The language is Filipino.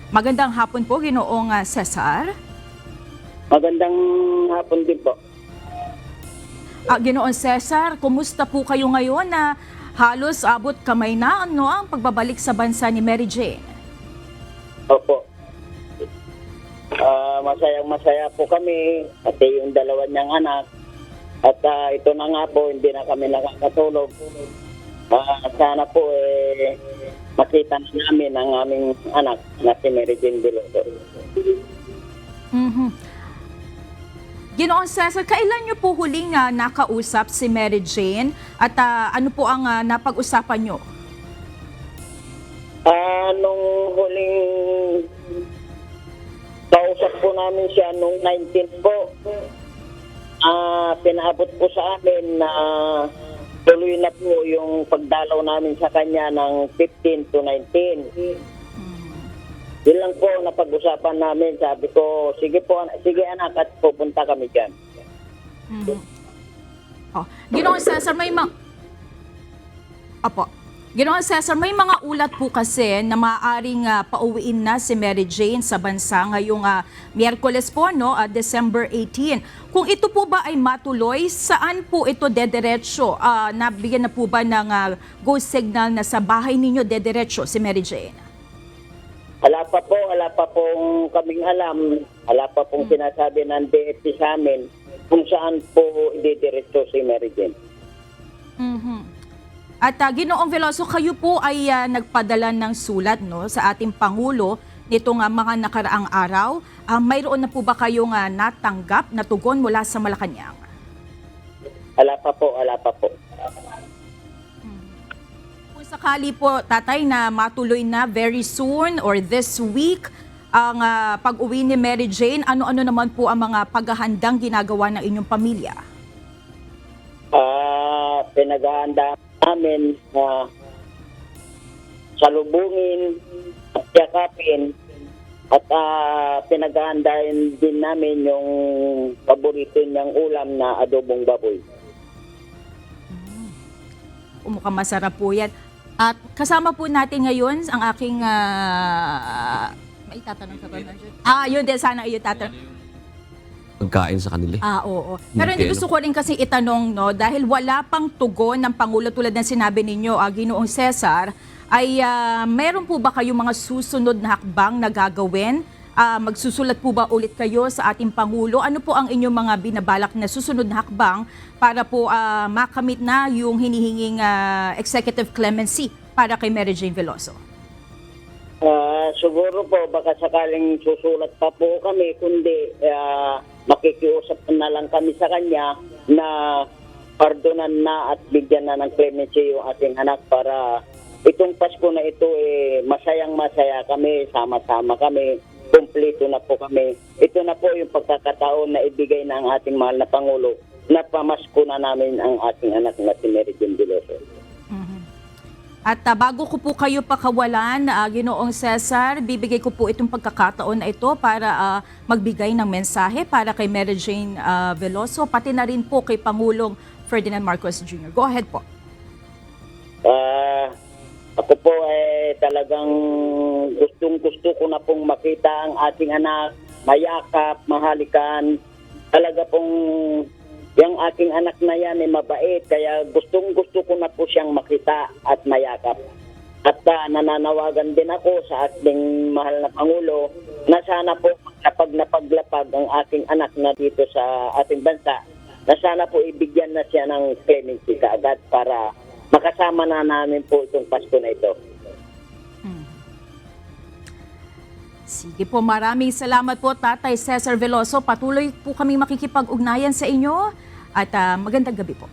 Magandang hapon po, Ginoong Cesar. Magandang hapon din po. Ginoong Cesar, kumusta po kayo ngayon na halos abot kamay na ang pagbabalik sa bansa ni Mary Jane? Opo. Masayang-masaya po kami at yung dalawa niyang anak. At ito na nga po, hindi na kami nakakatulog. Sana po makita namin ang aming anak na si Mary Jane Veloso. Ginoong Cesar, kailan niyo po huling nakausap si Mary Jane at ano po ang napag-usapan niyo? Nung huling kausap po namin siya nung 19 po, pinaabot po sa amin na tuloy na po yung pagdalaw namin sa kanya ng 15 to 19. Yun lang po napag-usapan namin. Sabi ko, sige anak, at pupunta kami dyan. Ginoong Cesar, Ginoong Cesar, may mga ulat po kasi na maaaring pauwiin na si Mary Jane sa bansa ngayong Miyerkules po, December 18. Kung ito po ba ay matuloy, saan po ito dederecho? Nabigyan na po ba ng go signal na sa bahay ninyo dederecho si Mary Jane? Wala pa pong kaming alam. Wala pa pong sinasabi ng DFC sa amin kung saan po ididiretso si Mary Jane. At Ginoong Veloso, kayo po ay nagpadala ng sulat sa ating Pangulo nitong mga nakaraang araw. Mayroon na po ba kayong natanggap na tugon mula sa Malacanang? Wala pa po. Kung sakali po, tatay, na matuloy na very soon or this week ang pag-uwi ni Mary Jane, ano-ano naman po ang mga paghahandang ginagawa ng inyong pamilya? Pinaghahanda namin salubungin at yakapin at pinaghahandain din namin yung paborito niyang ulam na adobong baboy. Mukhang masarap po yan. At kasama po natin ngayon ang aking may tatanong ka ba? Yun din, sana iyo tatanong. Pagkain sa kanila. Oo. Pero hindi gusto ko rin kasi itanong, dahil wala pang tugon ng Pangulo tulad ng sinabi ninyo, Ginoong Cesar, ay meron po ba kayong mga susunod na hakbang na gagawin? Magsusulat po ba ulit kayo sa ating Pangulo? Ano po ang inyong mga binabalak na susunod na hakbang para po makamit na yung hinihinging executive clemency para kay Mary Jane Veloso? Siguro po baka sakaling susulat pa po kami, kundi makikiusap na lang kami sa kanya na pardonan na at bigyan na ng clemency yung ating anak para itong Pasko na ito masayang-masaya kami, sama-sama kami, kumpleto na po kami. Ito na po yung pagkakataon na ibigay ng ating mahal na Pangulo na pamasko na namin ang ating anak na si Mary Jane Veloso. At bago ko po kayo pakawalan, Ginoong Cesar, bibigay ko po itong pagkakataon na ito para magbigay ng mensahe para kay Mary Jane Veloso, pati na rin po kay Pangulong Ferdinand Marcos Jr. Go ahead po. Ako po talagang gustong-gusto ko na pong makita ang ating anak, mayakap, mahalikan. Talaga pong yung aking anak na yan mabait, kaya gustong-gusto ko na po siyang makita at mayakap. At nananawagan din ako sa ating mahal na Pangulo na sana po kapag napaglapag ang aking anak na dito sa ating bansa, na sana po ibigyan na siya ng clemency kaagad para makasama na namin po itong Pasko na ito. Sige po, maraming salamat po Tatay Cesar Veloso. Patuloy po kami makikipag-ugnayan sa inyo at magandang gabi po.